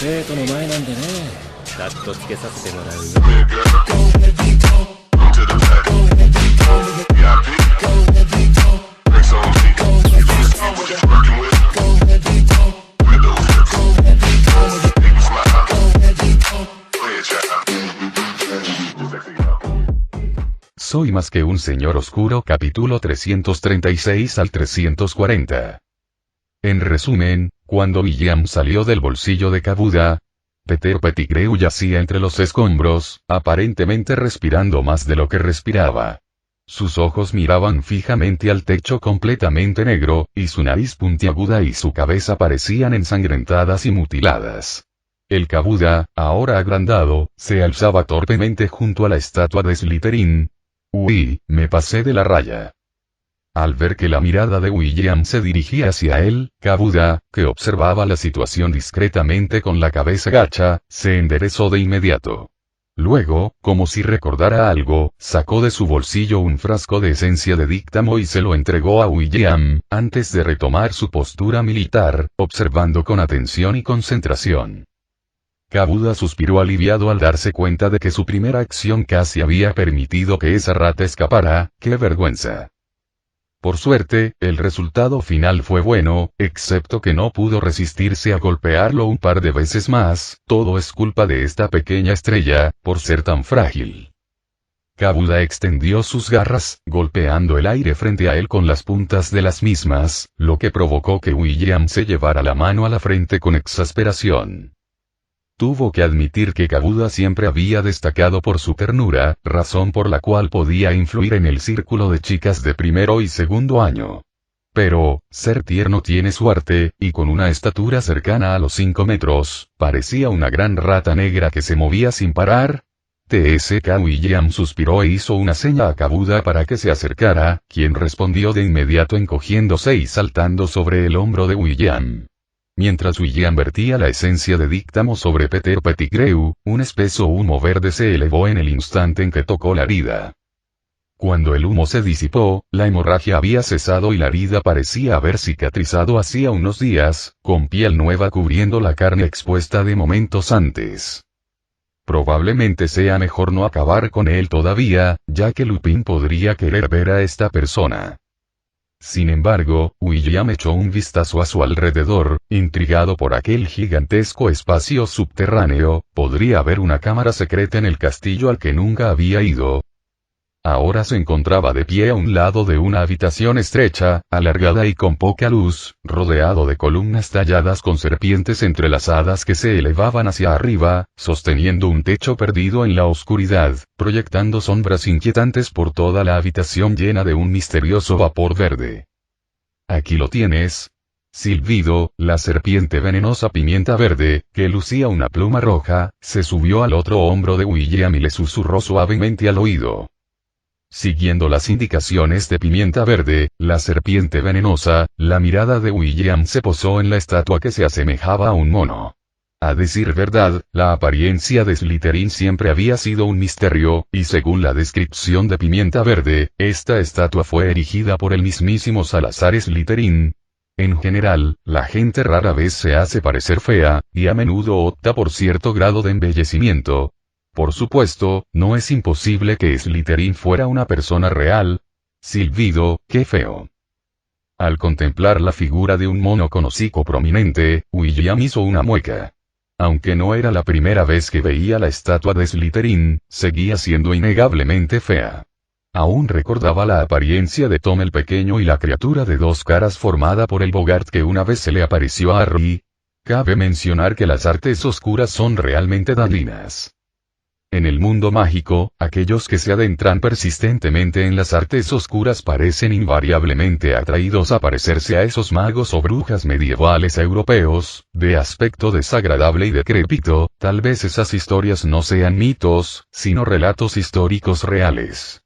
生徒の前なんでね。カットつけさせてもらうよ。Soy más que un señor oscuro, capítulo 336 al 340. En resumen, cuando William salió del bolsillo de Kabuda, Peter Pettigrew yacía entre los escombros, aparentemente respirando más de lo que respiraba. Sus ojos miraban fijamente al techo completamente negro, y su nariz puntiaguda y su cabeza parecían ensangrentadas y mutiladas. El Kabuda, ahora agrandado, se alzaba torpemente junto a la estatua de Slytherin. Uy, me pasé de la raya. Al ver que la mirada de William se dirigía hacia él, Kabuda, que observaba la situación discretamente con la cabeza gacha, se enderezó de inmediato. Luego, como si recordara algo, sacó de su bolsillo un frasco de esencia de díctamo y se lo entregó a William, antes de retomar su postura militar, observando con atención y concentración. Kabuda suspiró aliviado al darse cuenta de que su primera acción casi había permitido que esa rata escapara. ¡Qué vergüenza! Por suerte, el resultado final fue bueno, excepto que no pudo resistirse a golpearlo un par de veces más. Todo es culpa de esta pequeña estrella, por ser tan frágil. Kabuda extendió sus garras, golpeando el aire frente a él con las puntas de las mismas, lo que provocó que William se llevara la mano a la frente con exasperación. Tuvo que admitir que Kabuda siempre había destacado por su ternura, razón por la cual podía influir en el círculo de chicas de primero y segundo año. Pero, ser tierno tiene su arte, y con una estatura cercana a los 5 metros, parecía una gran rata negra que se movía sin parar. Tsk. William suspiró e hizo una seña a Kabuda para que se acercara, quien respondió de inmediato encogiéndose y saltando sobre el hombro de William. Mientras William vertía la esencia de díctamo sobre Peter Pettigrew, un espeso humo verde se elevó en el instante en que tocó la herida. Cuando el humo se disipó, la hemorragia había cesado y la herida parecía haber cicatrizado hacía unos días, con piel nueva cubriendo la carne expuesta de momentos antes. Probablemente sea mejor no acabar con él todavía, ya que Lupin podría querer ver a esta persona. Sin embargo, William echó un vistazo a su alrededor, intrigado por aquel gigantesco espacio subterráneo. Podría haber una cámara secreta en el castillo al que nunca había ido. Ahora se encontraba de pie a un lado de una habitación estrecha, alargada y con poca luz, rodeado de columnas talladas con serpientes entrelazadas que se elevaban hacia arriba, sosteniendo un techo perdido en la oscuridad, proyectando sombras inquietantes por toda la habitación llena de un misterioso vapor verde. Aquí lo tienes. Silbido, la serpiente venenosa pimienta verde, que lucía una pluma roja, se subió al otro hombro de William y le susurró suavemente al oído. Siguiendo las indicaciones de pimienta verde, la serpiente venenosa, la mirada de William se posó en la estatua que se asemejaba a un mono. A decir verdad, la apariencia de Slytherin siempre había sido un misterio, y según la descripción de pimienta verde, esta estatua fue erigida por el mismísimo Salazar Slytherin. En general, la gente rara vez se hace parecer fea, y a menudo opta por cierto grado de embellecimiento. Por supuesto, no es imposible que Slytherin fuera una persona real. Silbido, qué feo. Al contemplar la figura de un mono con hocico prominente, William hizo una mueca. Aunque no era la primera vez que veía la estatua de Slytherin, seguía siendo innegablemente fea. Aún recordaba la apariencia de Tom el Pequeño y la criatura de 2 caras formada por el Bogart que una vez se le apareció a Harry. Cabe mencionar que las artes oscuras son realmente dañinas. En el mundo mágico, aquellos que se adentran persistentemente en las artes oscuras parecen invariablemente atraídos a parecerse a esos magos o brujas medievales europeos, de aspecto desagradable y decrépito. Tal vez esas historias no sean mitos, sino relatos históricos reales.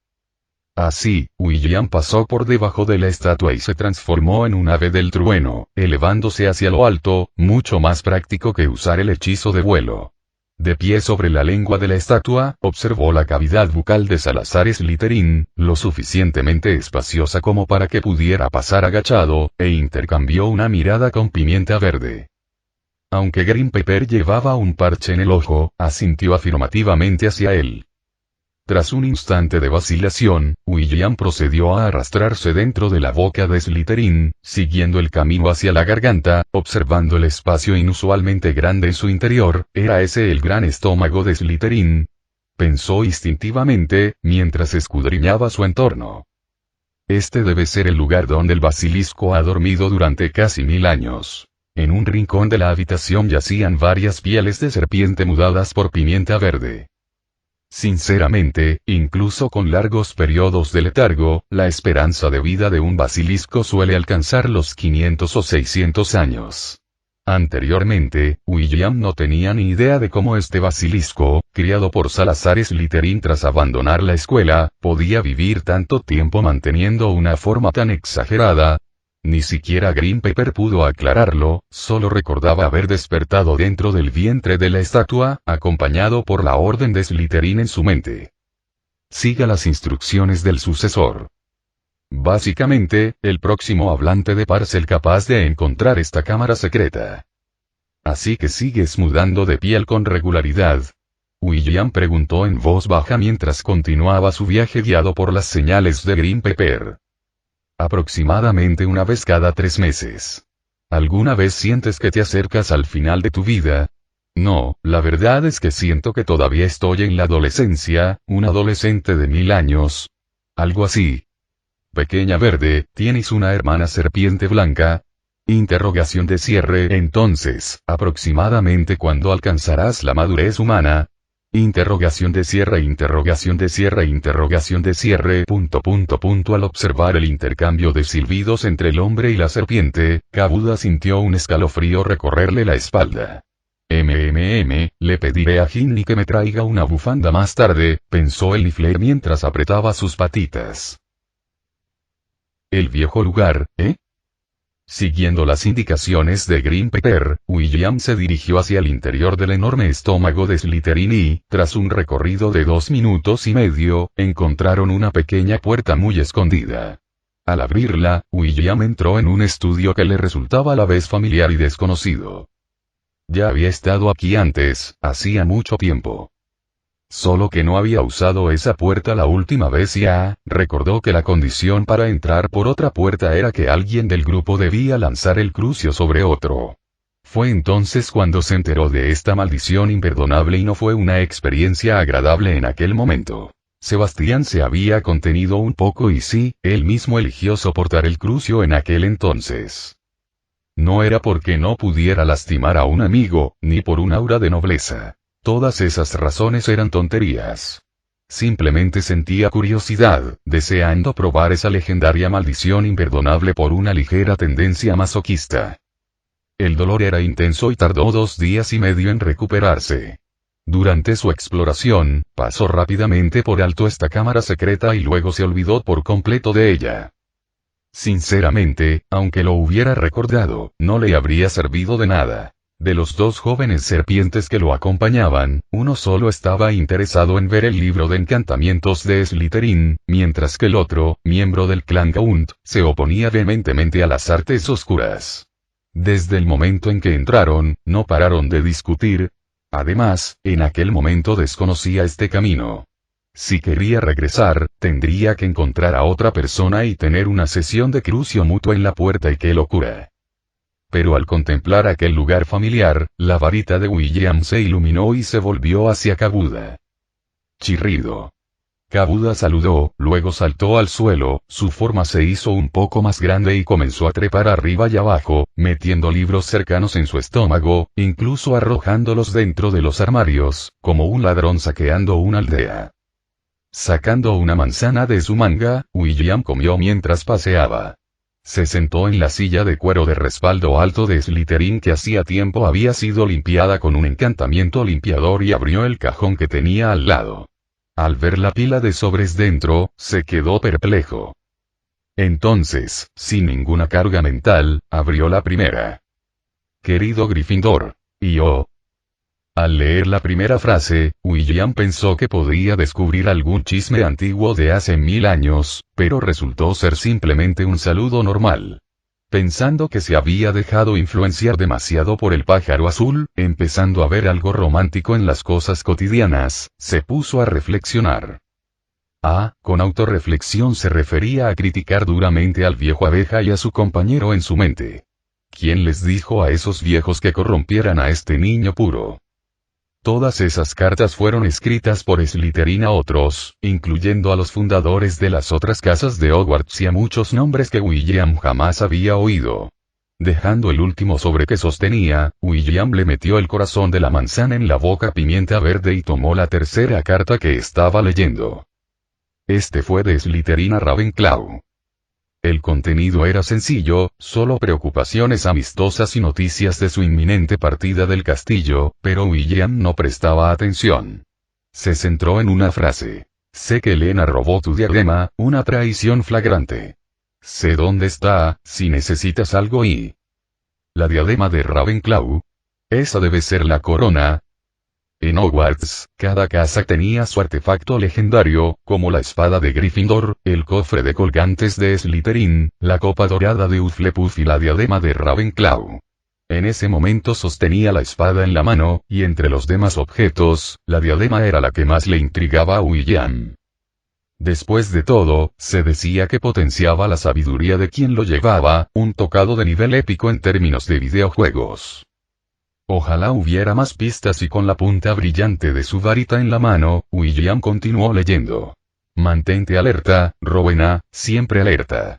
Así, William pasó por debajo de la estatua y se transformó en un ave del trueno, elevándose hacia lo alto, mucho más práctico que usar el hechizo de vuelo. De pie sobre la lengua de la estatua, observó la cavidad bucal de Salazar Slytherin, lo suficientemente espaciosa como para que pudiera pasar agachado, e intercambió una mirada con pimienta verde. aunque Green Pepper llevaba un parche en el ojo, asintió afirmativamente hacia él. Tras un instante de vacilación, William procedió a arrastrarse dentro de la boca de Slytherin, siguiendo el camino hacia la garganta, observando el espacio inusualmente grande en su interior. ¿Era ese el gran estómago de Slytherin?, pensó instintivamente, mientras escudriñaba su entorno. Este debe ser el lugar donde el basilisco ha dormido durante casi 1000 años. En un rincón de la habitación yacían varias pieles de serpiente mudadas por pimienta verde. Sinceramente, incluso con largos periodos de letargo, la esperanza de vida de un basilisco suele alcanzar los 500 o 600 años. Anteriormente, William no tenía ni idea de cómo este basilisco, criado por Salazar Slytherin tras abandonar la escuela, podía vivir tanto tiempo manteniendo una forma tan exagerada. Ni siquiera Green Pepper pudo aclararlo, solo recordaba haber despertado dentro del vientre de la estatua, acompañado por la orden de Slytherin en su mente. Siga las instrucciones del sucesor. Básicamente, el próximo hablante de Parcel capaz de encontrar esta cámara secreta. ¿Así que sigues mudando de piel con regularidad?, William preguntó en voz baja mientras continuaba su viaje guiado por las señales de Green Pepper. Aproximadamente una vez cada 3 meses. ¿Alguna vez sientes que te acercas al final de tu vida? No, la verdad es que siento que todavía estoy en la adolescencia, un adolescente de 1000 años. Algo así. Pequeña verde, ¿tienes una hermana serpiente blanca? Interrogación de cierre. Entonces, aproximadamente ¿cuándo alcanzarás la madurez humana? Interrogación de cierre, interrogación de cierre, interrogación de cierre. Al observar el intercambio de silbidos entre el hombre y la serpiente, Kabuda sintió un escalofrío recorrerle la espalda. Le pediré a Ginny que me traiga una bufanda más tarde, pensó el Niffler mientras apretaba sus patitas. El viejo lugar, ¿eh? Siguiendo las indicaciones de Green Pepper, William se dirigió hacia el interior del enorme estómago de Slytherin y, tras un recorrido de 2 minutos y medio, encontraron una pequeña puerta muy escondida. Al abrirla, William entró en un estudio que le resultaba a la vez familiar y desconocido. Ya había estado aquí antes, hacía mucho tiempo. Solo que no había usado esa puerta la última vez y recordó que la condición para entrar por otra puerta era que alguien del grupo debía lanzar el crucio sobre otro. Fue entonces cuando se enteró de esta maldición imperdonable y no fue una experiencia agradable en aquel momento. Sebastián se había contenido un poco y sí, él mismo eligió soportar el crucio en aquel entonces. No era porque no pudiera lastimar a un amigo, ni por un aura de nobleza. Todas esas razones eran tonterías. Simplemente sentía curiosidad, deseando probar esa legendaria maldición imperdonable por una ligera tendencia masoquista. El dolor era intenso y tardó 2 días y medio en recuperarse. Durante su exploración, pasó rápidamente por alto esta cámara secreta y luego se olvidó por completo de ella. Sinceramente, aunque lo hubiera recordado, no le habría servido de nada. De los 2 jóvenes serpientes que lo acompañaban, uno solo estaba interesado en ver el libro de encantamientos de Slytherin, mientras que el otro, miembro del clan Gaunt, se oponía vehementemente a las artes oscuras. Desde el momento en que entraron, no pararon de discutir. Además, en aquel momento desconocía este camino. Si quería regresar, tendría que encontrar a otra persona y tener una sesión de crucio mutuo en la puerta y qué locura. Pero al contemplar aquel lugar familiar, la varita de William se iluminó y se volvió hacia Kabuda. Chirrido. Kabuda saludó, luego saltó al suelo, su forma se hizo un poco más grande y comenzó a trepar arriba y abajo, metiendo libros cercanos en su estómago, incluso arrojándolos dentro de los armarios, como un ladrón saqueando una aldea. Sacando una manzana de su manga, William comió mientras paseaba. Se sentó en la silla de cuero de respaldo alto de Slytherin que hacía tiempo había sido limpiada con un encantamiento limpiador y abrió el cajón que tenía al lado. Al ver la pila de sobres dentro, se quedó perplejo. Entonces, sin ninguna carga mental, abrió la primera. Querido Gryffindor. Y oh. Al leer la primera frase, William pensó que podría descubrir algún chisme antiguo de hace 1000 años, pero resultó ser simplemente un saludo normal. Pensando que se había dejado influenciar demasiado por el pájaro azul, empezando a ver algo romántico en las cosas cotidianas, se puso a reflexionar. Con autorreflexión se refería a criticar duramente al viejo abeja y a su compañero en su mente. ¿Quién les dijo a esos viejos que corrompieran a este niño puro? Todas esas cartas fueron escritas por Slytherin a otros, incluyendo a los fundadores de las otras casas de Hogwarts y a muchos nombres que William jamás había oído. Dejando el último sobre que sostenía, William le metió el corazón de la manzana en la boca pimienta verde y tomó la tercera carta que estaba leyendo. Este fue de Slytherin a Ravenclaw. El contenido era sencillo, solo preocupaciones amistosas y noticias de su inminente partida del castillo, pero William no prestaba atención. Se centró en una frase. Sé que Elena robó tu diadema, una traición flagrante. Sé dónde está, si necesitas algo y... ¿La diadema de Ravenclaw? Esa debe ser la corona. En Hogwarts, cada casa tenía su artefacto legendario, como la espada de Gryffindor, el cofre de colgantes de Slytherin, la copa dorada de Hufflepuff y la diadema de Ravenclaw. En ese momento sostenía la espada en la mano, y entre los demás objetos, la diadema era la que más le intrigaba a William. Después de todo, se decía que potenciaba la sabiduría de quien lo llevaba, un tocado de nivel épico en términos de videojuegos. Ojalá hubiera más pistas y con la punta brillante de su varita en la mano, William continuó leyendo. Mantente alerta, Rowena, siempre alerta.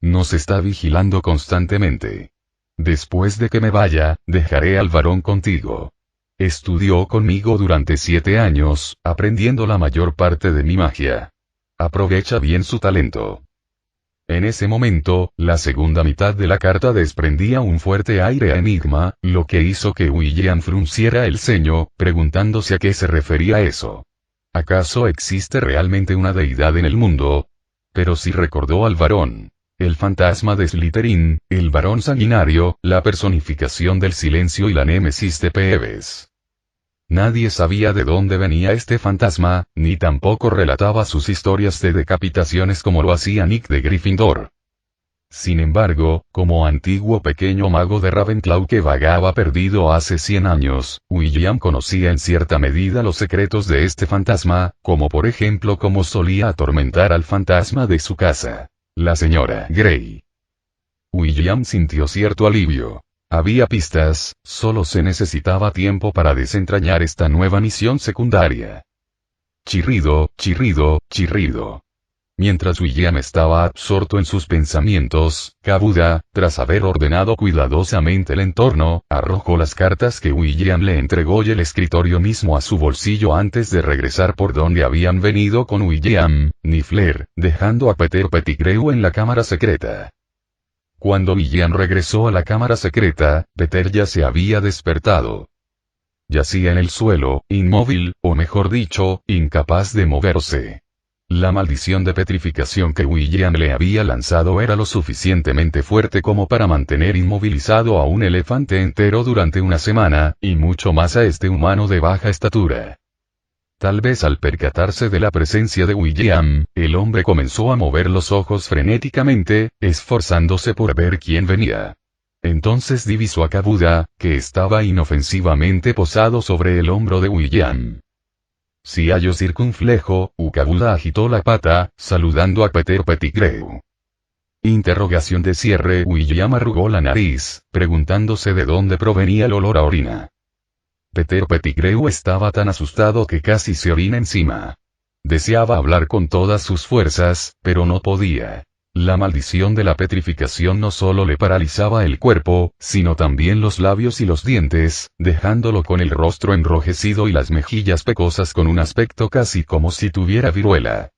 Nos está vigilando constantemente. Después de que me vaya, dejaré al varón contigo. Estudió conmigo durante 7 años, aprendiendo la mayor parte de mi magia. Aprovecha bien su talento. En ese momento, la segunda mitad de la carta desprendía un fuerte aire a enigma, lo que hizo que William frunciera el ceño, preguntándose a qué se refería eso. ¿Acaso existe realmente una deidad en el mundo? Pero sí recordó al varón. El fantasma de Slytherin, el varón sanguinario, la personificación del silencio y la némesis de Peeves. Nadie sabía de dónde venía este fantasma, ni tampoco relataba sus historias de decapitaciones como lo hacía Nick de Gryffindor. Sin embargo, como antiguo pequeño mago de Ravenclaw que vagaba perdido hace 100 años, William conocía en cierta medida los secretos de este fantasma, como por ejemplo cómo solía atormentar al fantasma de su casa, la señora Grey. William sintió cierto alivio. Había pistas, solo se necesitaba tiempo para desentrañar esta nueva misión secundaria. Chirrido, chirrido, chirrido. Mientras William estaba absorto en sus pensamientos, Kabuda, tras haber ordenado cuidadosamente el entorno, arrojó las cartas que William le entregó y el escritorio mismo a su bolsillo antes de regresar por donde habían venido con William, Niffler, dejando a Peter Pettigrew en la cámara secreta. Cuando William regresó a la cámara secreta, Peter ya se había despertado. Yacía en el suelo, inmóvil, o mejor dicho, incapaz de moverse. La maldición de petrificación que William le había lanzado era lo suficientemente fuerte como para mantener inmovilizado a un elefante entero durante una semana, y mucho más a este humano de baja estatura. Tal vez al percatarse de la presencia de William, el hombre comenzó a mover los ojos frenéticamente, esforzándose por ver quién venía. Entonces divisó a Kabuda, que estaba inofensivamente posado sobre el hombro de William. Si hallo circunflejo, Kabuda agitó la pata, saludando a Peter Pettigrew. Interrogación de cierre. William arrugó la nariz, preguntándose de dónde provenía el olor a orina. Peter Pettigrew estaba tan asustado que casi se orina encima. Deseaba hablar con todas sus fuerzas, pero no podía. La maldición de la petrificación no solo le paralizaba el cuerpo, sino también los labios y los dientes, dejándolo con el rostro enrojecido y las mejillas pecosas con un aspecto casi como si tuviera viruela.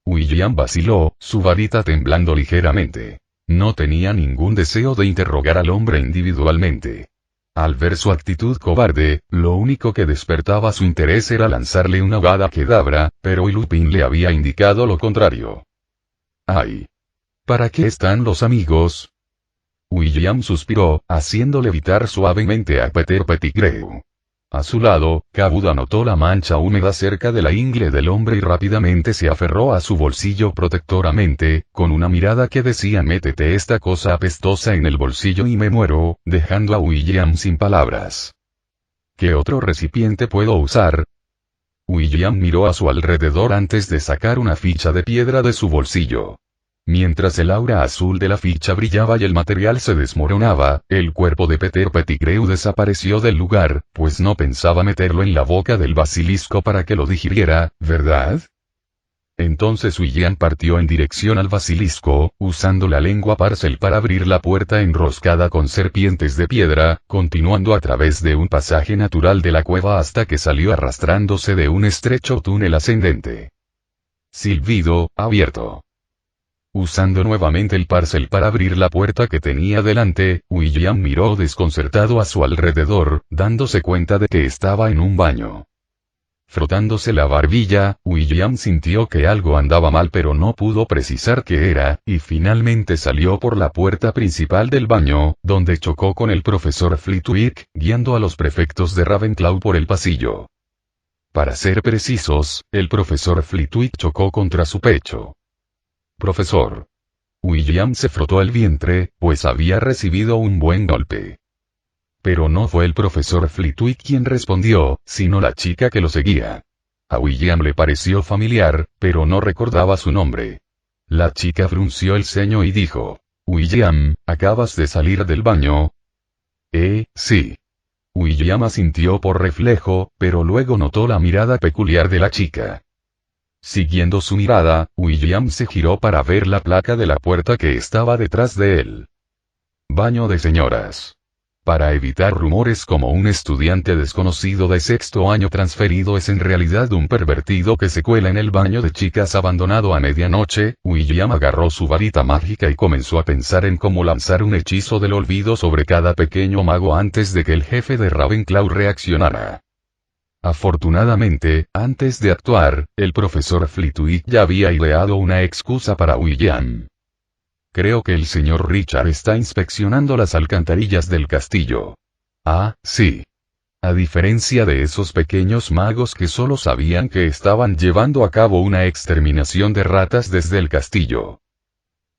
William vaciló, su varita temblando ligeramente. No tenía ningún deseo de interrogar al hombre individualmente. Al ver su actitud cobarde, lo único que despertaba su interés era lanzarle una Avada Kedavra, pero Lupin le había indicado lo contrario. ¡Ay! ¿Para qué están los amigos? William suspiró, haciendo levitar suavemente a Peter Pettigrew. A su lado, Kabuda notó la mancha húmeda cerca de la ingle del hombre y rápidamente se aferró a su bolsillo protectoramente, con una mirada que decía métete esta cosa apestosa en el bolsillo y me muero, dejando a William sin palabras. ¿Qué otro recipiente puedo usar? William miró a su alrededor antes de sacar una ficha de piedra de su bolsillo. Mientras el aura azul de la ficha brillaba y el material se desmoronaba, el cuerpo de Peter Pettigrew desapareció del lugar, pues no pensaba meterlo en la boca del basilisco para que lo digiriera, ¿verdad? Entonces William partió en dirección al basilisco, usando la lengua Parcel para abrir la puerta enroscada con serpientes de piedra, continuando a través de un pasaje natural de la cueva hasta que salió arrastrándose de un estrecho túnel ascendente. Silbido, abierto. Usando nuevamente el Parcel para abrir la puerta que tenía delante, William miró desconcertado a su alrededor, dándose cuenta de que estaba en un baño. Frotándose la barbilla, William sintió que algo andaba mal pero no pudo precisar qué era, y finalmente salió por la puerta principal del baño, donde chocó con el profesor Flitwick, guiando a los prefectos de Ravenclaw por el pasillo. Para ser precisos, el profesor Flitwick chocó contra su pecho. Profesor. William se frotó el vientre, pues había recibido un buen golpe. Pero no fue el profesor Flitwick quien respondió, sino la chica que lo seguía. A William le pareció familiar, pero no recordaba su nombre. La chica frunció el ceño y dijo, William, ¿acabas de salir del baño? Sí. William asintió por reflejo, pero luego notó la mirada peculiar de la chica. Siguiendo su mirada, William se giró para ver la placa de la puerta que estaba detrás de él. Baño de señoras. Para evitar rumores como un estudiante desconocido de sexto año transferido es en realidad un pervertido que se cuela en el baño de chicas abandonado a medianoche, William agarró su varita mágica y comenzó a pensar en cómo lanzar un hechizo del olvido sobre cada pequeño mago antes de que el jefe de Ravenclaw reaccionara. Afortunadamente, antes de actuar, el profesor Flitwick ya había ideado una excusa para William. Creo que el señor Richard está inspeccionando las alcantarillas del castillo. Ah, sí. A diferencia de esos pequeños magos que solo sabían que estaban llevando a cabo una exterminación de ratas desde el castillo.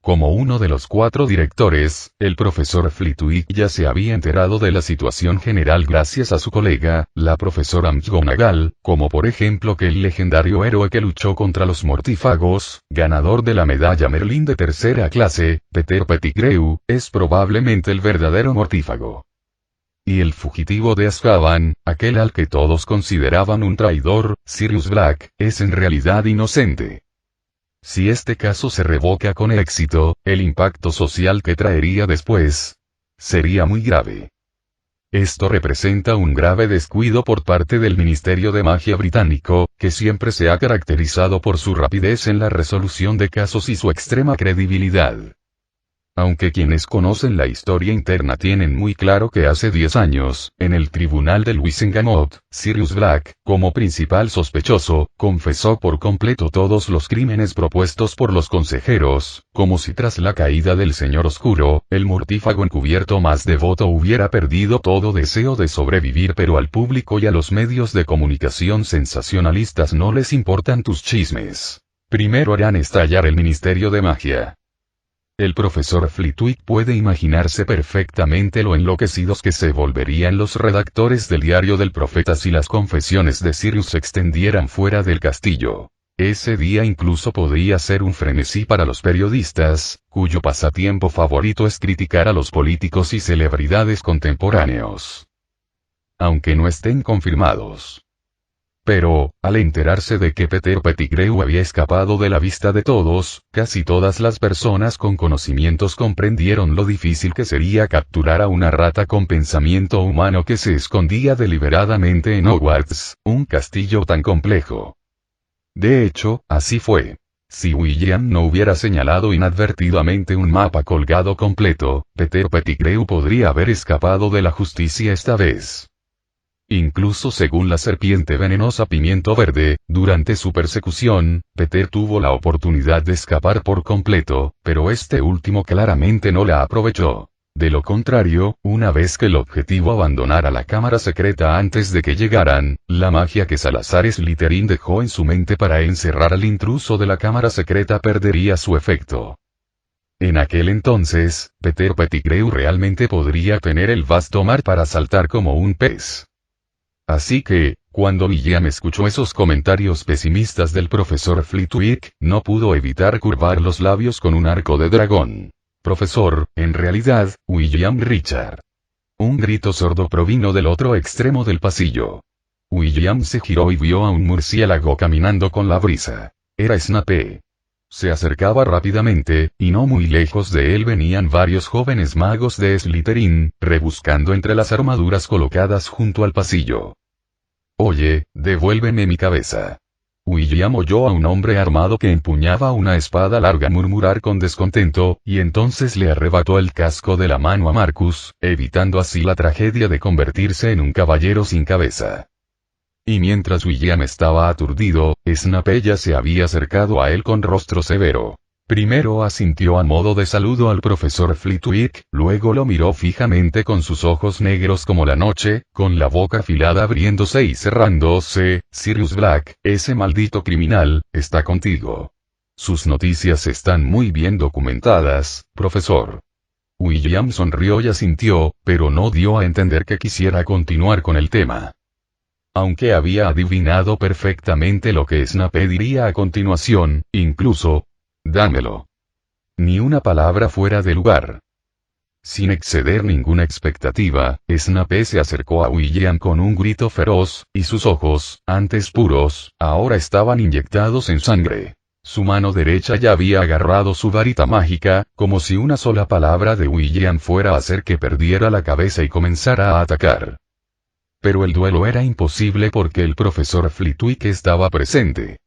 Como uno de los 4 directores, el profesor Flitwick ya se había enterado de la situación general gracias a su colega, la profesora McGonagall, como por ejemplo que el legendario héroe que luchó contra los mortífagos, ganador de la medalla Merlín de tercera clase, Peter Pettigrew, es probablemente el verdadero mortífago. Y el fugitivo de Azkaban, aquel al que todos consideraban un traidor, Sirius Black, es en realidad inocente. Si este caso se revoca con éxito, el impacto social que traería después sería muy grave. Esto representa un grave descuido por parte del Ministerio de Magia británico, que siempre se ha caracterizado por su rapidez en la resolución de casos y su extrema credibilidad. Aunque quienes conocen la historia interna tienen muy claro que hace 10 años, en el tribunal de Wisengamot, Sirius Black, como principal sospechoso, confesó por completo todos los crímenes propuestos por los consejeros, como si tras la caída del Señor Oscuro, el mortífago encubierto más devoto hubiera perdido todo deseo de sobrevivir, pero al público y a los medios de comunicación sensacionalistas no les importan tus chismes. Primero harán estallar el Ministerio de Magia. El profesor Flitwick puede imaginarse perfectamente lo enloquecidos que se volverían los redactores del diario del profeta si las confesiones de Sirius se extendieran fuera del castillo. Ese día incluso podría ser un frenesí para los periodistas, cuyo pasatiempo favorito es criticar a los políticos y celebridades contemporáneos. Aunque no estén confirmados. Pero, al enterarse de que Peter Pettigrew había escapado de la vista de todos, casi todas las personas con conocimientos comprendieron lo difícil que sería capturar a una rata con pensamiento humano que se escondía deliberadamente en Hogwarts, un castillo tan complejo. De hecho, así fue. Si William no hubiera señalado inadvertidamente un mapa colgado completo, Peter Pettigrew podría haber escapado de la justicia esta vez. Incluso según la serpiente venenosa Pimiento Verde, durante su persecución, Peter tuvo la oportunidad de escapar por completo, pero este último claramente no la aprovechó. De lo contrario, una vez que el objetivo abandonara la cámara secreta antes de que llegaran, la magia que Salazar Slytherin dejó en su mente para encerrar al intruso de la cámara secreta perdería su efecto. En aquel entonces, Peter Pettigrew realmente podría tener el vasto mar para saltar como un pez. Así que, cuando William escuchó esos comentarios pesimistas del profesor Flitwick, no pudo evitar curvar los labios con un arco de dragón. Profesor, en realidad, William Richard. Un grito sordo provino del otro extremo del pasillo. William se giró y vio a un murciélago caminando con la brisa. Era Snape. Se acercaba rápidamente, y no muy lejos de él venían varios jóvenes magos de Slytherin, rebuscando entre las armaduras colocadas junto al pasillo. Oye, devuélveme mi cabeza. William oyó a un hombre armado que empuñaba una espada larga murmurar con descontento, y entonces le arrebató el casco de la mano a Marcus, evitando así la tragedia de convertirse en un caballero sin cabeza. Y mientras William estaba aturdido, Snape ya se había acercado a él con rostro severo. Primero asintió a modo de saludo al profesor Flitwick, luego lo miró fijamente con sus ojos negros como la noche, con la boca afilada abriéndose y cerrándose. Sirius Black, ese maldito criminal, está contigo. Sus noticias están muy bien documentadas, profesor. William sonrió y asintió, pero no dio a entender que quisiera continuar con el tema. Aunque había adivinado perfectamente lo que Snape diría a continuación, incluso, dámelo. Ni una palabra fuera de lugar. Sin exceder ninguna expectativa, Snape se acercó a William con un grito feroz, y sus ojos, antes puros, ahora estaban inyectados en sangre. Su mano derecha ya había agarrado su varita mágica, como si una sola palabra de William fuera a hacer que perdiera la cabeza y comenzara a atacar. Pero el duelo era imposible porque el profesor Flitwick estaba presente.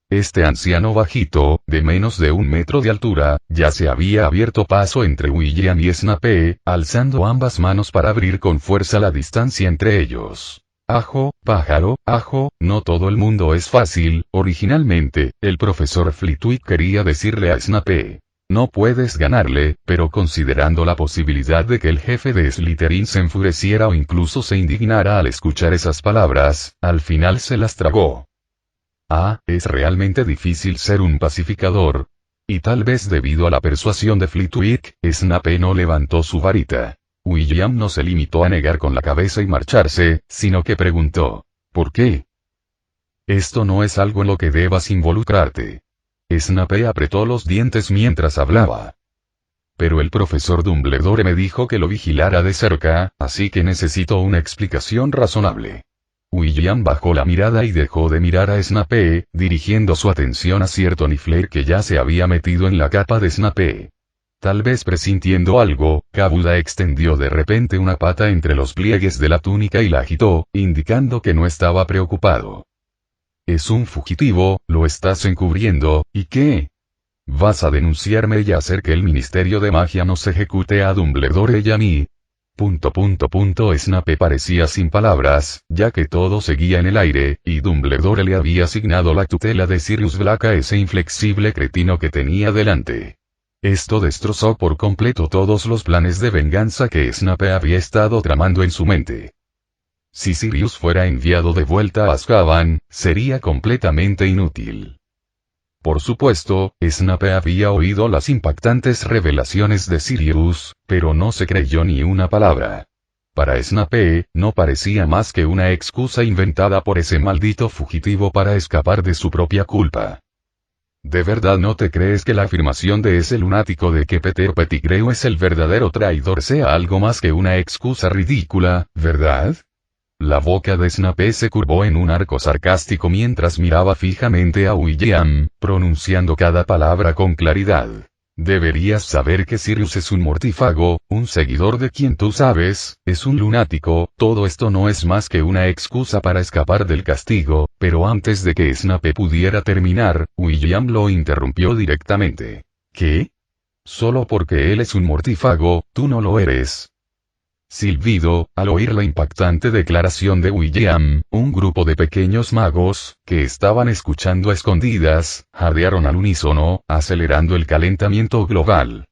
Este anciano bajito, de menos de 1 metro de altura, ya se había abierto paso entre William y Snape, alzando ambas manos para abrir con fuerza la distancia entre ellos. Ajo, pájaro, ajo, no todo el mundo es fácil. Originalmente, el profesor Flitwick quería decirle a Snape: no puedes ganarle, pero considerando la posibilidad de que el jefe de Slytherin se enfureciera o incluso se indignara al escuchar esas palabras, al final se las tragó. Ah, es realmente difícil ser un pacificador. Y tal vez debido a la persuasión de Flitwick, Snape no levantó su varita. William no se limitó a negar con la cabeza y marcharse, sino que preguntó: ¿por qué? Esto no es algo en lo que debas involucrarte. Snape apretó los dientes mientras hablaba. Pero el profesor Dumbledore me dijo que lo vigilara de cerca, así que necesito una explicación razonable. William bajó la mirada y dejó de mirar a Snape, dirigiendo su atención a Sir Tony Flair que ya se había metido en la capa de Snape. Tal vez presintiendo algo, Kabuda extendió de repente una pata entre los pliegues de la túnica y la agitó, indicando que no estaba preocupado. Es un fugitivo, lo estás encubriendo, ¿y qué? ¿Vas a denunciarme y hacer que el Ministerio de Magia nos ejecute a Dumbledore y a mí? Snape parecía sin palabras, ya que todo seguía en el aire, y Dumbledore le había asignado la tutela de Sirius Black a ese inflexible cretino que tenía delante. Esto destrozó por completo todos los planes de venganza que Snape había estado tramando en su mente. Si Sirius fuera enviado de vuelta a Azkaban, sería completamente inútil. Por supuesto, Snape había oído las impactantes revelaciones de Sirius, pero no se creyó ni una palabra. Para Snape, no parecía más que una excusa inventada por ese maldito fugitivo para escapar de su propia culpa. ¿De verdad no te crees que la afirmación de ese lunático de que Peter Pettigrew es el verdadero traidor sea algo más que una excusa ridícula, verdad? La boca de Snape se curvó en un arco sarcástico mientras miraba fijamente a William, pronunciando cada palabra con claridad. Deberías saber que Sirius es un mortífago, un seguidor de quien tú sabes, es un lunático. Todo esto no es más que una excusa para escapar del castigo, pero antes de que Snape pudiera terminar, William lo interrumpió directamente. ¿Qué? Solo porque él es un mortífago, tú no lo eres. Silbido, al oír la impactante declaración de William, un grupo de pequeños magos, que estaban escuchando a escondidas, jadearon al unísono, acelerando el calentamiento global.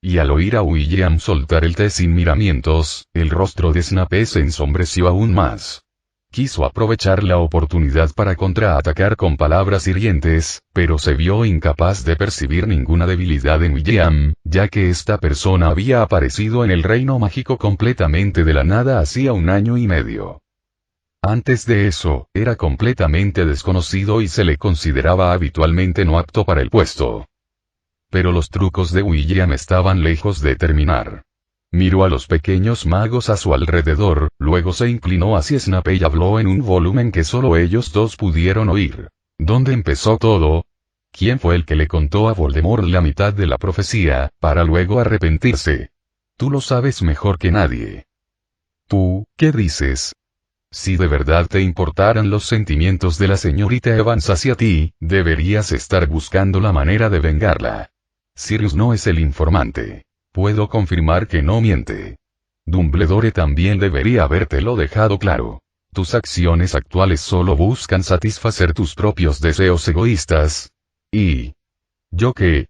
Y al oír a William soltar el té sin miramientos, el rostro de Snape se ensombreció aún más. Quiso aprovechar la oportunidad para contraatacar con palabras hirientes, pero se vio incapaz de percibir ninguna debilidad en William, ya que esta persona había aparecido en el reino mágico completamente de la nada hacía 1 año y medio. Antes de eso, era completamente desconocido y se le consideraba habitualmente no apto para el puesto. Pero los trucos de William estaban lejos de terminar. Miró a los pequeños magos a su alrededor, luego se inclinó hacia Snape y habló en un volumen que solo ellos dos pudieron oír. ¿Dónde empezó todo? ¿Quién fue el que le contó a Voldemort la mitad de la profecía, para luego arrepentirse? Tú lo sabes mejor que nadie. ¿Tú, qué dices? Si de verdad te importaran los sentimientos de la señorita Evans hacia ti, deberías estar buscando la manera de vengarla. Sirius no es el informante. Puedo confirmar que no miente. Dumbledore también debería habértelo dejado claro. Tus acciones actuales solo buscan satisfacer tus propios deseos egoístas. ¿Y yo qué?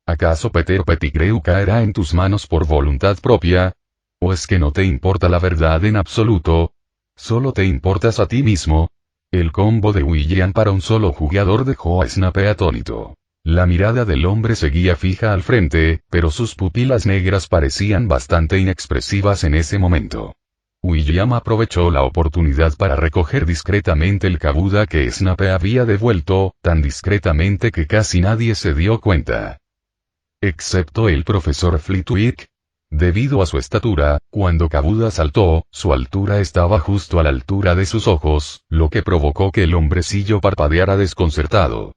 ¿Acaso Peter Pettigrew caerá en tus manos por voluntad propia? ¿O es que no te importa la verdad en absoluto? ¿Solo te importas a ti mismo? El combo de William para un solo jugador dejó a Snape atónito. La mirada del hombre seguía fija al frente, pero sus pupilas negras parecían bastante inexpresivas en ese momento. William aprovechó la oportunidad para recoger discretamente el cabuda que Snape había devuelto, tan discretamente que casi nadie se dio cuenta. Excepto el profesor Flitwick. Debido a su estatura, cuando Cabuda saltó, su altura estaba justo a la altura de sus ojos, lo que provocó que el hombrecillo parpadeara desconcertado.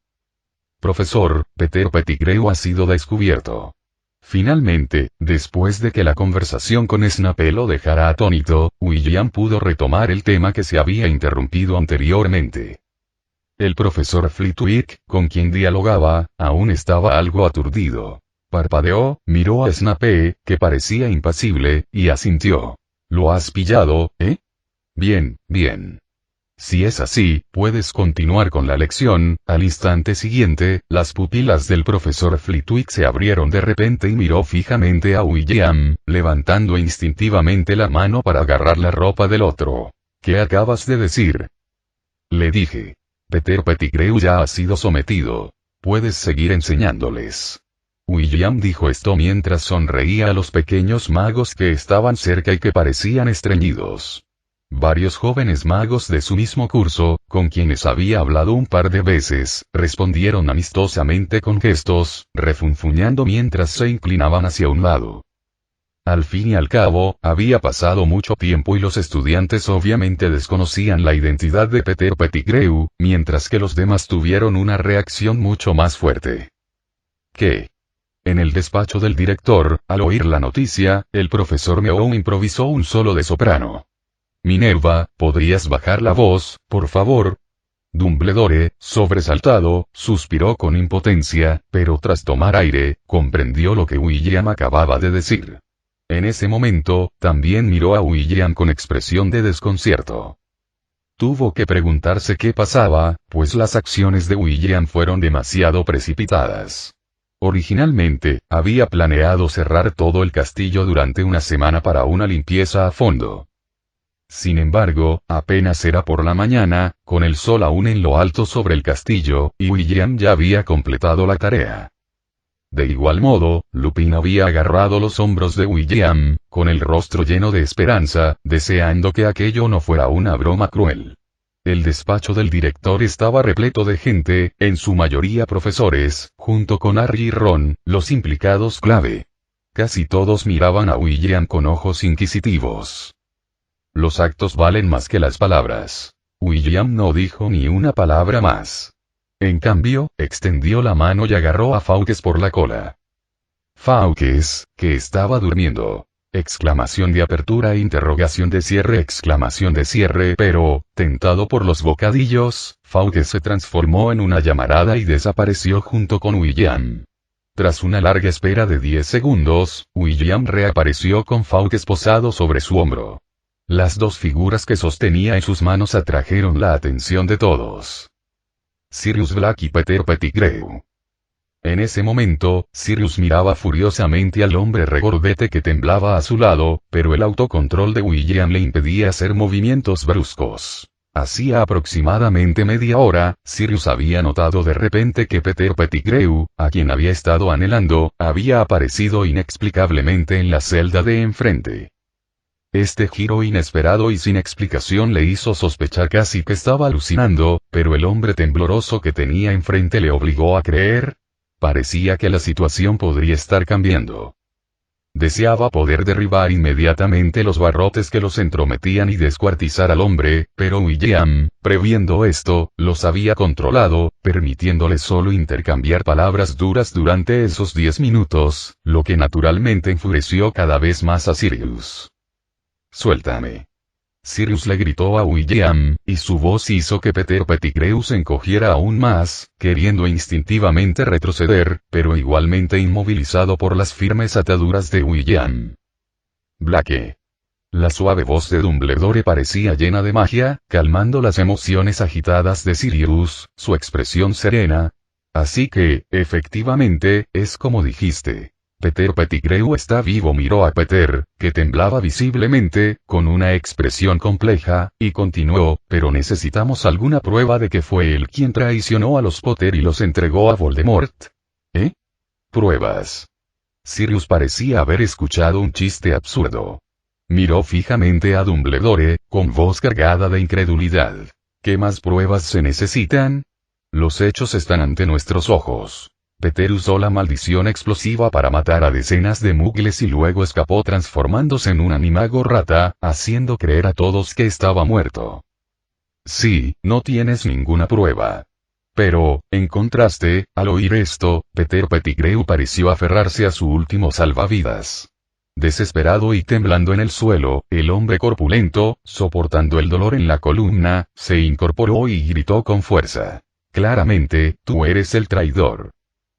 Profesor, Peter Pettigrew ha sido descubierto. Finalmente, después de que la conversación con Snape lo dejara atónito, William pudo retomar el tema que se había interrumpido anteriormente. El profesor Flitwick, con quien dialogaba, aún estaba algo aturdido. Parpadeó, miró a Snape, que parecía impasible, y asintió. ¿Lo has pillado, eh? Bien, bien. Si es así, puedes continuar con la lección. Al instante siguiente, las pupilas del profesor Flitwick se abrieron de repente y miró fijamente a William, levantando instintivamente la mano para agarrar la ropa del otro. ¿Qué acabas de decir? Le dije. Peter Pettigrew ya ha sido sometido. Puedes seguir enseñándoles. William dijo esto mientras sonreía a los pequeños magos que estaban cerca y que parecían estreñidos. Varios jóvenes magos de su mismo curso, con quienes había hablado un par de veces, respondieron amistosamente con gestos, refunfuñando mientras se inclinaban hacia un lado. Al fin y al cabo, había pasado mucho tiempo y los estudiantes obviamente desconocían la identidad de Peter Pettigrew, mientras que los demás tuvieron una reacción mucho más fuerte. ¿Qué? En el despacho del director, al oír la noticia, el profesor Meow improvisó un solo de soprano. Minerva, ¿podrías bajar la voz, por favor? Dumbledore, sobresaltado, suspiró con impotencia, pero tras tomar aire, comprendió lo que William acababa de decir. En ese momento, también miró a William con expresión de desconcierto. Tuvo que preguntarse qué pasaba, pues las acciones de William fueron demasiado precipitadas. Originalmente, había planeado cerrar todo el castillo durante una semana para una limpieza a fondo. Sin embargo, apenas era por la mañana, con el sol aún en lo alto sobre el castillo, y William ya había completado la tarea. De igual modo, Lupin había agarrado los hombros de William, con el rostro lleno de esperanza, deseando que aquello no fuera una broma cruel. El despacho del director estaba repleto de gente, en su mayoría profesores, junto con Harry y Ron, los implicados clave. Casi todos miraban a William con ojos inquisitivos. Los actos valen más que las palabras. William no dijo ni una palabra más. En cambio, extendió la mano y agarró a Fawkes por la cola. Fawkes, que estaba durmiendo. Exclamación de apertura e interrogación de cierre, exclamación de cierre, pero, tentado por los bocadillos, Fawkes se transformó en una llamarada y desapareció junto con William. Tras una larga espera de 10 segundos, William reapareció con Fawkes posado sobre su hombro. Las dos figuras que sostenía en sus manos atrajeron la atención de todos. Sirius Black y Peter Pettigrew. En ese momento, Sirius miraba furiosamente al hombre regordete que temblaba a su lado, pero el autocontrol de William le impedía hacer movimientos bruscos. Hacía aproximadamente media hora, Sirius había notado de repente que Peter Pettigrew, a quien había estado anhelando, había aparecido inexplicablemente en la celda de enfrente. Este giro inesperado y sin explicación le hizo sospechar casi que estaba alucinando, pero el hombre tembloroso que tenía enfrente le obligó a creer. Parecía que la situación podría estar cambiando. Deseaba poder derribar inmediatamente los barrotes que los entrometían y descuartizar al hombre, pero William, previendo esto, los había controlado, permitiéndole solo intercambiar palabras duras durante esos 10 minutos, lo que naturalmente enfureció cada vez más a Sirius. «Suéltame». Sirius le gritó a William, y su voz hizo que Peter Pettigrew se encogiera aún más, queriendo instintivamente retroceder, pero igualmente inmovilizado por las firmes ataduras de William. «Blake». La suave voz de Dumbledore parecía llena de magia, calmando las emociones agitadas de Sirius, su expresión serena. «Así que, efectivamente, es como dijiste. Peter Pettigrew está vivo». Miró a Peter, que temblaba visiblemente, con una expresión compleja, y continuó, «pero necesitamos alguna prueba de que fue él quien traicionó a los Potter y los entregó a Voldemort». «¿Eh? ¿Pruebas?» Sirius parecía haber escuchado un chiste absurdo. Miró fijamente a Dumbledore, con voz cargada de incredulidad. «¿Qué más pruebas se necesitan? Los hechos están ante nuestros ojos. Peter usó la maldición explosiva para matar a decenas de muggles y luego escapó transformándose en un animago rata, haciendo creer a todos que estaba muerto». «Sí, no tienes ninguna prueba». Pero, en contraste, al oír esto, Peter Pettigrew pareció aferrarse a su último salvavidas. Desesperado y temblando en el suelo, el hombre corpulento, soportando el dolor en la columna, se incorporó y gritó con fuerza. «Claramente, tú eres el traidor.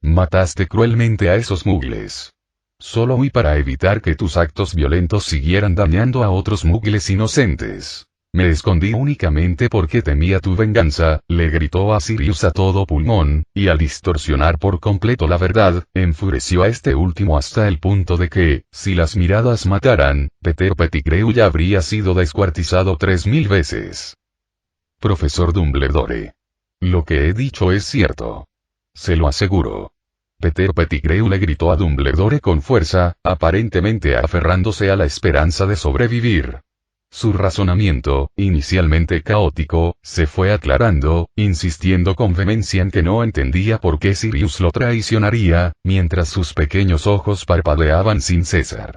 Mataste cruelmente a esos muggles. Solo y para evitar que tus actos violentos siguieran dañando a otros muggles inocentes. Me escondí únicamente porque temía tu venganza», le gritó a Sirius a todo pulmón, y al distorsionar por completo la verdad, enfureció a este último hasta el punto de que, si las miradas mataran, Peter Pettigrew ya habría sido descuartizado 3000 veces. «Profesor Dumbledore. Lo que he dicho es cierto. Se lo aseguro». Peter Pettigrew le gritó a Dumbledore con fuerza, aparentemente aferrándose a la esperanza de sobrevivir. Su razonamiento, inicialmente caótico, se fue aclarando, insistiendo con vehemencia en que no entendía por qué Sirius lo traicionaría, mientras sus pequeños ojos parpadeaban sin cesar.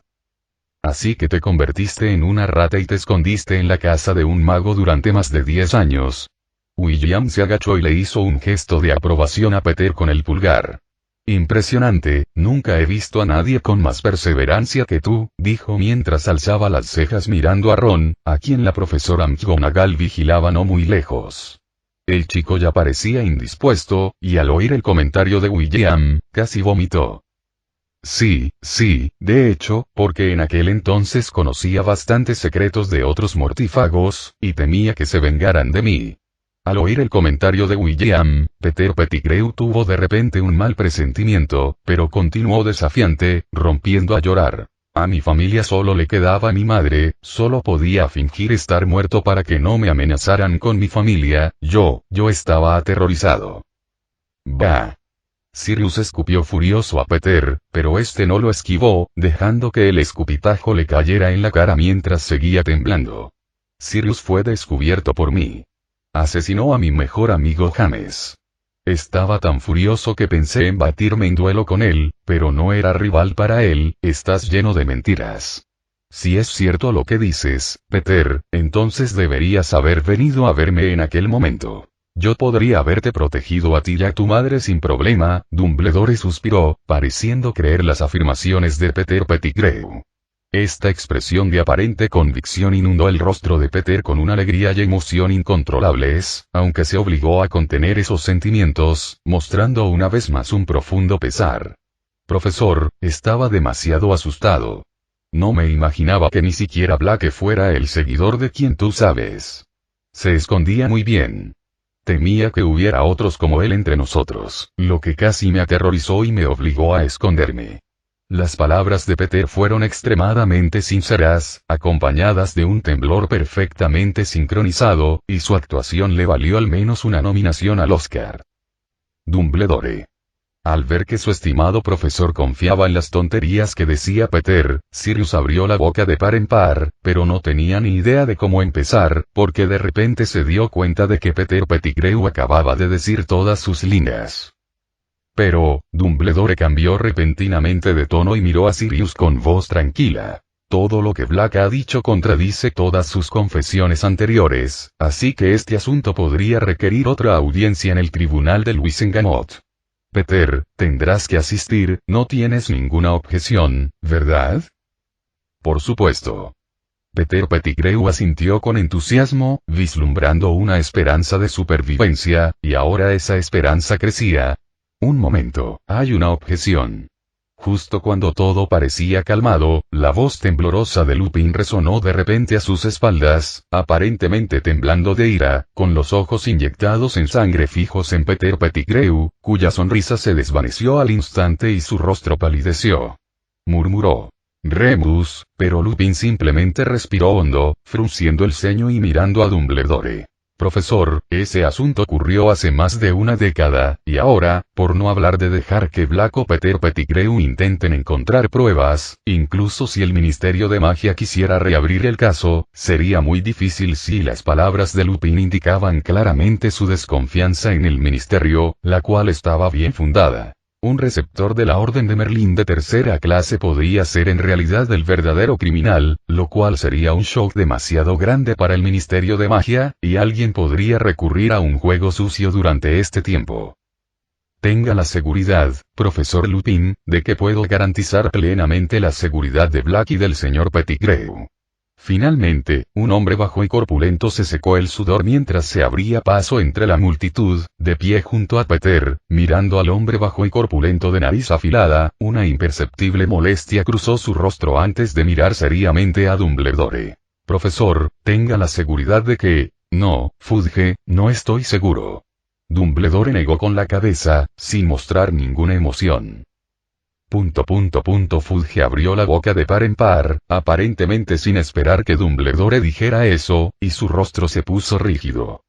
«Así que te convertiste en una rata y te escondiste en la casa de un mago durante más de 10 años. William se agachó y le hizo un gesto de aprobación a Peter con el pulgar. «Impresionante, nunca he visto a nadie con más perseverancia que tú», dijo mientras alzaba las cejas mirando a Ron, a quien la profesora McGonagall vigilaba no muy lejos. El chico ya parecía indispuesto, y al oír el comentario de William, casi vomitó. Sí, de hecho, porque en aquel entonces conocía bastantes secretos de otros mortífagos, y temía que se vengaran de mí. Al oír el comentario de William, Peter Pettigrew tuvo de repente un mal presentimiento, pero continuó desafiante, rompiendo a llorar. A mi familia solo le quedaba mi madre, solo podía fingir estar muerto para que no me amenazaran con mi familia, yo estaba aterrorizado. Bah. Sirius escupió furioso a Peter, pero este no lo esquivó, dejando que el escupitajo le cayera en la cara mientras seguía temblando. Sirius fue descubierto por mí. Asesinó a mi mejor amigo James. Estaba tan furioso que pensé en batirme en duelo con él, pero no era rival para él. Estás lleno de mentiras. Si es cierto lo que dices, Peter, entonces deberías haber venido a verme en aquel momento. Yo podría haberte protegido a ti y a tu madre sin problema. Dumbledore suspiró, pareciendo creer las afirmaciones de Peter Pettigrew. Esta expresión de aparente convicción inundó el rostro de Peter con una alegría y emoción incontrolables, aunque se obligó a contener esos sentimientos, mostrando una vez más un profundo pesar. Profesor, estaba demasiado asustado. No me imaginaba que ni siquiera Blake fuera el seguidor de quien tú sabes. Se escondía muy bien. Temía que hubiera otros como él entre nosotros, lo que casi me aterrorizó y me obligó a esconderme. Las palabras de Peter fueron extremadamente sinceras, acompañadas de un temblor perfectamente sincronizado, y su actuación le valió al menos una nominación al Oscar. Dumbledore. Al ver que su estimado profesor confiaba en las tonterías que decía Peter, Sirius abrió la boca de par en par, pero no tenía ni idea de cómo empezar, porque de repente se dio cuenta de que Peter Pettigrew acababa de decir todas sus líneas. Pero, Dumbledore cambió repentinamente de tono y miró a Sirius con voz tranquila. Todo lo que Black ha dicho contradice todas sus confesiones anteriores, así que este asunto podría requerir otra audiencia en el tribunal de Wisengamot. Peter, tendrás que asistir, no tienes ninguna objeción, ¿verdad? Por supuesto. Peter Pettigrew asintió con entusiasmo, vislumbrando una esperanza de supervivencia, y ahora esa esperanza crecía. Un momento, hay una objeción. Justo cuando todo parecía calmado, la voz temblorosa de Lupin resonó de repente a sus espaldas, aparentemente temblando de ira, con los ojos inyectados en sangre fijos en Peter Pettigrew, cuya sonrisa se desvaneció al instante y su rostro palideció. Murmuró. Remus, pero Lupin simplemente respiró hondo, frunciendo el ceño y mirando a Dumbledore. Profesor, ese asunto ocurrió hace más de una década, y ahora, por no hablar de dejar que Black o Peter Pettigrew intenten encontrar pruebas, incluso si el Ministerio de Magia quisiera reabrir el caso, sería muy difícil si las palabras de Lupin indicaban claramente su desconfianza en el Ministerio, la cual estaba bien fundada. Un receptor de la Orden de Merlín de tercera clase podría ser en realidad el verdadero criminal, lo cual sería un shock demasiado grande para el Ministerio de Magia, y alguien podría recurrir a un juego sucio durante este tiempo. Tenga la seguridad, profesor Lupin, de que puedo garantizar plenamente la seguridad de Black y del señor Pettigrew. Finalmente, un hombre bajo y corpulento se secó el sudor mientras se abría paso entre la multitud, de pie junto a Peter, mirando al hombre bajo y corpulento de nariz afilada, una imperceptible molestia cruzó su rostro antes de mirar seriamente a Dumbledore. Profesor, tenga la seguridad de que... No, Fudge, no estoy seguro. Dumbledore negó con la cabeza, sin mostrar ninguna emoción. Fudge abrió la boca de par en par, aparentemente sin esperar que Dumbledore dijera eso, y su rostro se puso rígido.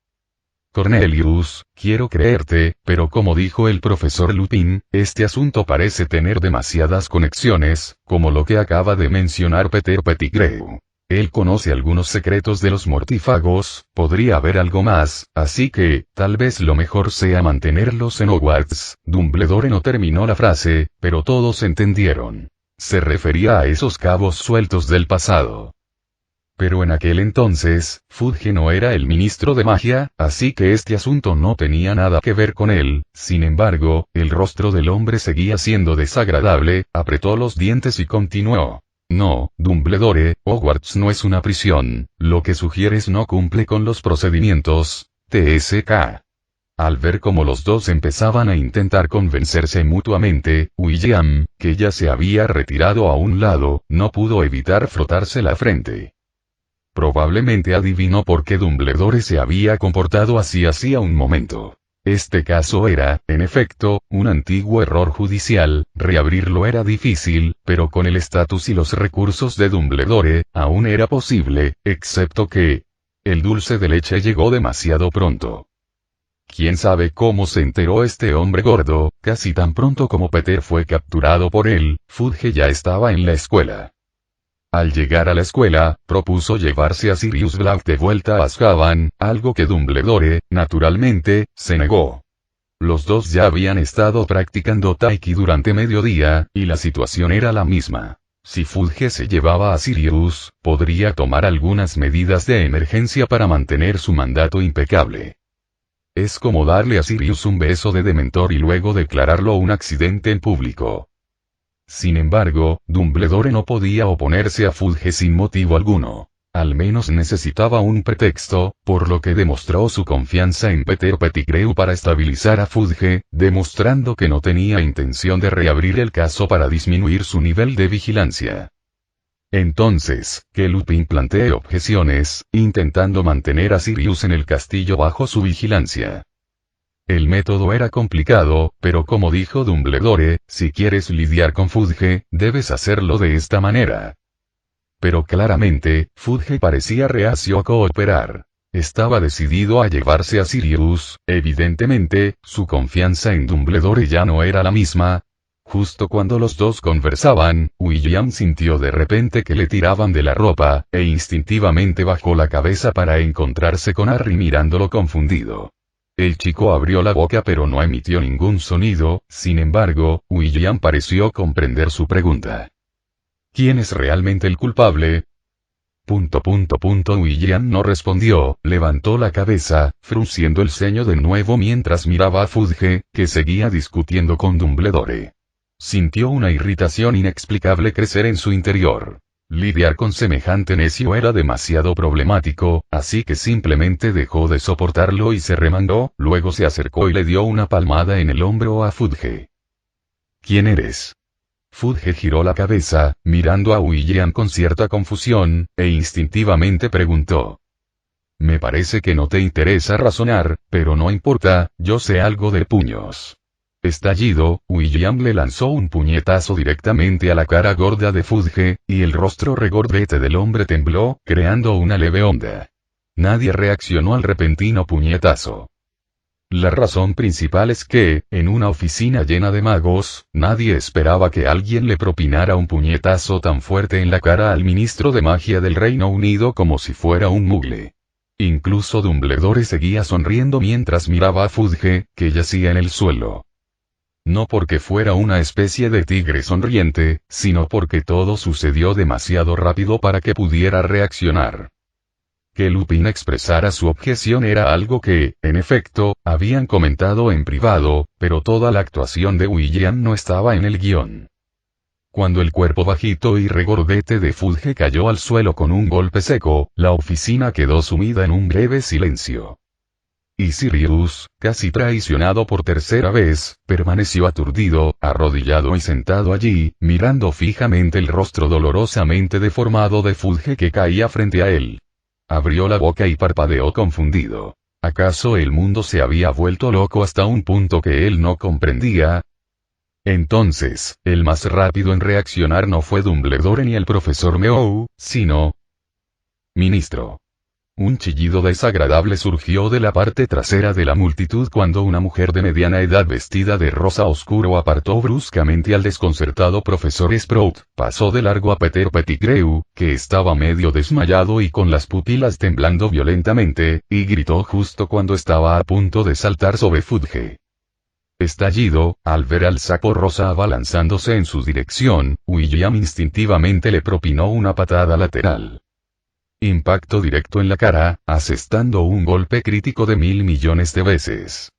Cornelius, quiero creerte, pero como dijo el profesor Lupin, este asunto parece tener demasiadas conexiones, como lo que acaba de mencionar Peter Pettigrew. Él conoce algunos secretos de los mortífagos, podría haber algo más, así que, tal vez lo mejor sea mantenerlos en Hogwarts. Dumbledore no terminó la frase, pero todos entendieron. Se refería a esos cabos sueltos del pasado. Pero en aquel entonces, Fudge no era el ministro de magia, así que este asunto no tenía nada que ver con él. Sin embargo, el rostro del hombre seguía siendo desagradable, apretó los dientes y continuó. No, Dumbledore, Hogwarts no es una prisión, lo que sugieres no cumple con los procedimientos, TSK. Al ver cómo los dos empezaban a intentar convencerse mutuamente, William, que ya se había retirado a un lado, no pudo evitar frotarse la frente. Probablemente adivinó por qué Dumbledore se había comportado así hacía un momento. Este caso era, en efecto, un antiguo error judicial, reabrirlo era difícil, pero con el estatus y los recursos de Dumbledore, aún era posible, excepto que... el dulce de leche llegó demasiado pronto. ¿Quién sabe cómo se enteró este hombre gordo? Casi tan pronto como Peter fue capturado por él, Fudge ya estaba en la escuela. Al llegar a la escuela, propuso llevarse a Sirius Black de vuelta a Azkaban, algo que Dumbledore, naturalmente, se negó. Los dos ya habían estado practicando Taiki durante mediodía, y la situación era la misma. Si Fudge se llevaba a Sirius, podría tomar algunas medidas de emergencia para mantener su mandato impecable. Es como darle a Sirius un beso de dementor y luego declararlo un accidente en público. Sin embargo, Dumbledore no podía oponerse a Fudge sin motivo alguno. Al menos necesitaba un pretexto, por lo que demostró su confianza en Peter Pettigrew para estabilizar a Fudge, demostrando que no tenía intención de reabrir el caso para disminuir su nivel de vigilancia. Entonces, que Lupin plantee objeciones, intentando mantener a Sirius en el castillo bajo su vigilancia. El método era complicado, pero como dijo Dumbledore, si quieres lidiar con Fudge, debes hacerlo de esta manera. Pero claramente, Fudge parecía reacio a cooperar. Estaba decidido a llevarse a Sirius, evidentemente, su confianza en Dumbledore ya no era la misma. Justo cuando los dos conversaban, William sintió de repente que le tiraban de la ropa, e instintivamente bajó la cabeza para encontrarse con Harry mirándolo confundido. El chico abrió la boca pero no emitió ningún sonido, sin embargo, William pareció comprender su pregunta. ¿Quién es realmente el culpable? William no respondió, levantó la cabeza, frunciendo el ceño de nuevo mientras miraba a Fudge, que seguía discutiendo con Dumbledore. Sintió una irritación inexplicable crecer en su interior. Lidiar con semejante necio era demasiado problemático, así que simplemente dejó de soportarlo y se remangó, luego se acercó y le dio una palmada en el hombro a Fudge. ¿Quién eres? Fudge giró la cabeza, mirando a William con cierta confusión, e instintivamente preguntó. Me parece que no te interesa razonar, pero no importa, yo sé algo de puños. Estallido, William le lanzó un puñetazo directamente a la cara gorda de Fudge, y el rostro regordete del hombre tembló, creando una leve onda. Nadie reaccionó al repentino puñetazo. La razón principal es que, en una oficina llena de magos, nadie esperaba que alguien le propinara un puñetazo tan fuerte en la cara al ministro de magia del Reino Unido como si fuera un mugle. Incluso Dumbledore seguía sonriendo mientras miraba a Fudge, que yacía en el suelo. No porque fuera una especie de tigre sonriente, sino porque todo sucedió demasiado rápido para que pudiera reaccionar. Que Lupin expresara su objeción era algo que, en efecto, habían comentado en privado, pero toda la actuación de William no estaba en el guión. Cuando el cuerpo bajito y regordete de Fudge cayó al suelo con un golpe seco, la oficina quedó sumida en un breve silencio. Y Sirius, casi traicionado por tercera vez, permaneció aturdido, arrodillado y sentado allí, mirando fijamente el rostro dolorosamente deformado de Fudge que caía frente a él. Abrió la boca y parpadeó confundido. ¿Acaso el mundo se había vuelto loco hasta un punto que él no comprendía? Entonces, el más rápido en reaccionar no fue Dumbledore ni el profesor Meow, sino... Ministro. Un chillido desagradable surgió de la parte trasera de la multitud cuando una mujer de mediana edad vestida de rosa oscuro apartó bruscamente al desconcertado profesor Sprout, pasó de largo a Peter Pettigrew, que estaba medio desmayado y con las pupilas temblando violentamente, y gritó justo cuando estaba a punto de saltar sobre Fudge. Estallido, al ver al sapo rosa abalanzándose en su dirección, William instintivamente le propinó una patada lateral. Impacto directo en la cara, asestando un golpe crítico de 1000 millones de veces.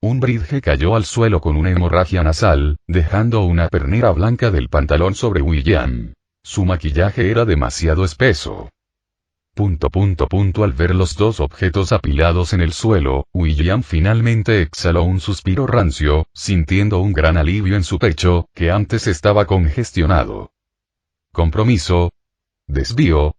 Umbridge cayó al suelo con una hemorragia nasal, dejando una pernera blanca del pantalón sobre William. Su maquillaje era demasiado espeso. Al ver los dos objetos apilados en el suelo, William finalmente exhaló un suspiro rancio, sintiendo un gran alivio en su pecho, que antes estaba congestionado. Compromiso. Desvío.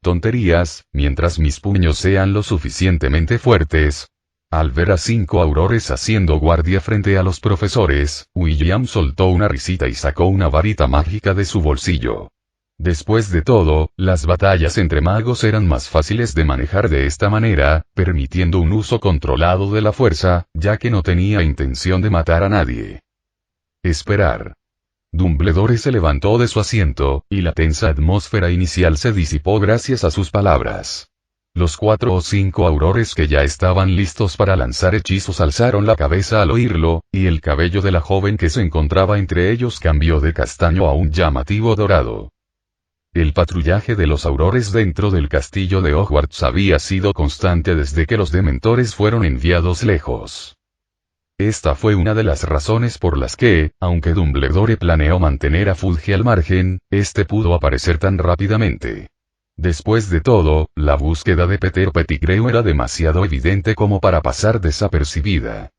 Tonterías, mientras mis puños sean lo suficientemente fuertes. Al ver a 5 aurores haciendo guardia frente a los profesores, William soltó una risita y sacó una varita mágica de su bolsillo. Después de todo, las batallas entre magos eran más fáciles de manejar de esta manera, permitiendo un uso controlado de la fuerza, ya que no tenía intención de matar a nadie. Esperar. Dumbledore se levantó de su asiento, y la tensa atmósfera inicial se disipó gracias a sus palabras. Los 4 o 5 aurores que ya estaban listos para lanzar hechizos alzaron la cabeza al oírlo, y el cabello de la joven que se encontraba entre ellos cambió de castaño a un llamativo dorado. El patrullaje de los aurores dentro del castillo de Hogwarts había sido constante desde que los dementores fueron enviados lejos. Esta fue una de las razones por las que, aunque Dumbledore planeó mantener a Fudge al margen, este pudo aparecer tan rápidamente. Después de todo, la búsqueda de Peter Pettigrew era demasiado evidente como para pasar desapercibida.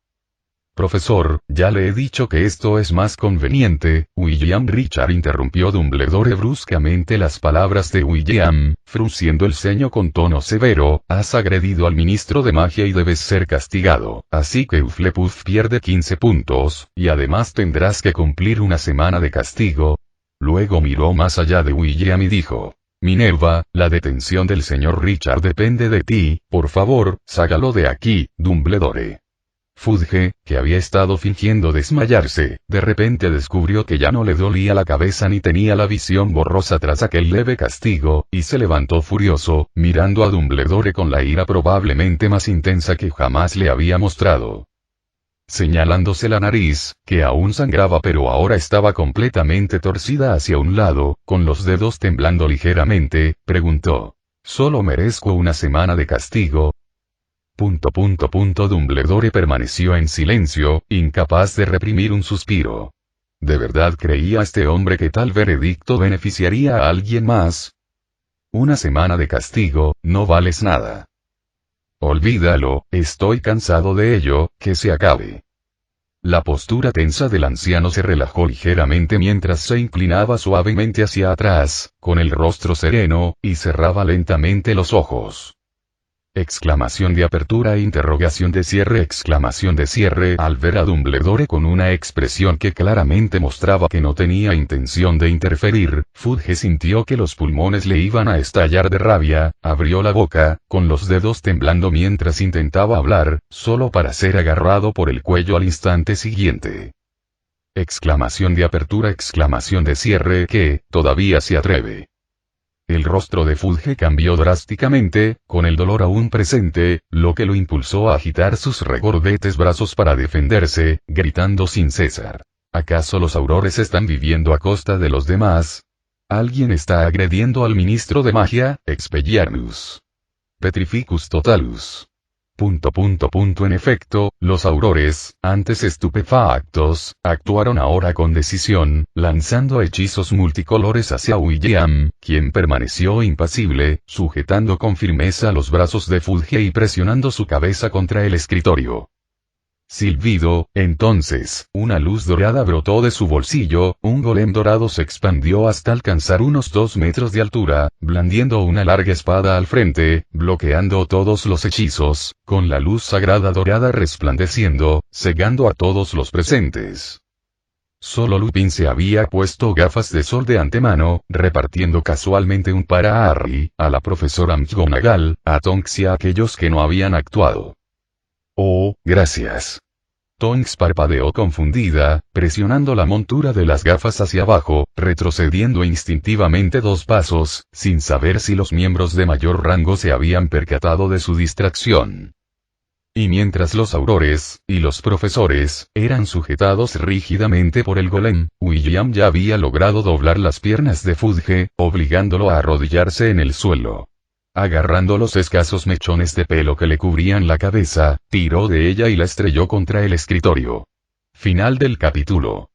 Profesor, ya le he dicho que esto es más conveniente. William Richard interrumpió Dumbledore bruscamente las palabras de William, frunciendo el ceño con tono severo. Has agredido al ministro de magia y debes ser castigado. Así que Hufflepuff pierde 15 puntos, y además tendrás que cumplir una semana de castigo. Luego miró más allá de William y dijo: Minerva, la detención del señor Richard depende de ti, por favor, sácalo de aquí, Dumbledore. Fudge, que había estado fingiendo desmayarse, de repente descubrió que ya no le dolía la cabeza ni tenía la visión borrosa tras aquel leve castigo, y se levantó furioso, mirando a Dumbledore con la ira probablemente más intensa que jamás le había mostrado. Señalándose la nariz, que aún sangraba pero ahora estaba completamente torcida hacia un lado, con los dedos temblando ligeramente, preguntó: ¿Solo merezco una semana de castigo? Dumbledore permaneció en silencio, incapaz de reprimir un suspiro. ¿De verdad creía este hombre que tal veredicto beneficiaría a alguien más? Una semana de castigo, no vales nada. Olvídalo, estoy cansado de ello, que se acabe. La postura tensa del anciano se relajó ligeramente mientras se inclinaba suavemente hacia atrás, con el rostro sereno, y cerraba lentamente los ojos. Exclamación de apertura e interrogación de cierre. Exclamación de cierre. Al ver a Dumbledore con una expresión que claramente mostraba que no tenía intención de interferir, Fudge sintió que los pulmones le iban a estallar de rabia, abrió la boca, con los dedos temblando mientras intentaba hablar, solo para ser agarrado por el cuello al instante siguiente. Exclamación de apertura. Exclamación de cierre. ¿Qué? ¿Todavía se atreve? El rostro de Fudge cambió drásticamente, con el dolor aún presente, lo que lo impulsó a agitar sus regordetes brazos para defenderse, gritando sin cesar: ¿Acaso los aurores están viviendo a costa de los demás? ¿Alguien está agrediendo al ministro de magia? Expelliarmus. Petrificus totalus. En efecto, los aurores, antes estupefactos, actuaron ahora con decisión, lanzando hechizos multicolores hacia William, quien permaneció impasible, sujetando con firmeza los brazos de Fudge y presionando su cabeza contra el escritorio. Silbido, entonces, una luz dorada brotó de su bolsillo, un golem dorado se expandió hasta alcanzar unos 2 metros de altura, blandiendo una larga espada al frente, bloqueando todos los hechizos, con la luz sagrada dorada resplandeciendo, cegando a todos los presentes. Solo Lupin se había puesto gafas de sol de antemano, repartiendo casualmente un par a Harry, a la profesora McGonagall, a Tonks y a aquellos que no habían actuado. Oh, gracias. Tonks parpadeó confundida, presionando la montura de las gafas hacia abajo, retrocediendo instintivamente 2 pasos, sin saber si los miembros de mayor rango se habían percatado de su distracción. Y mientras los aurores, y los profesores, eran sujetados rígidamente por el golem, William ya había logrado doblar las piernas de Fudge, obligándolo a arrodillarse en el suelo. Agarrando los escasos mechones de pelo que le cubrían la cabeza, tiró de ella y la estrelló contra el escritorio. Final del capítulo.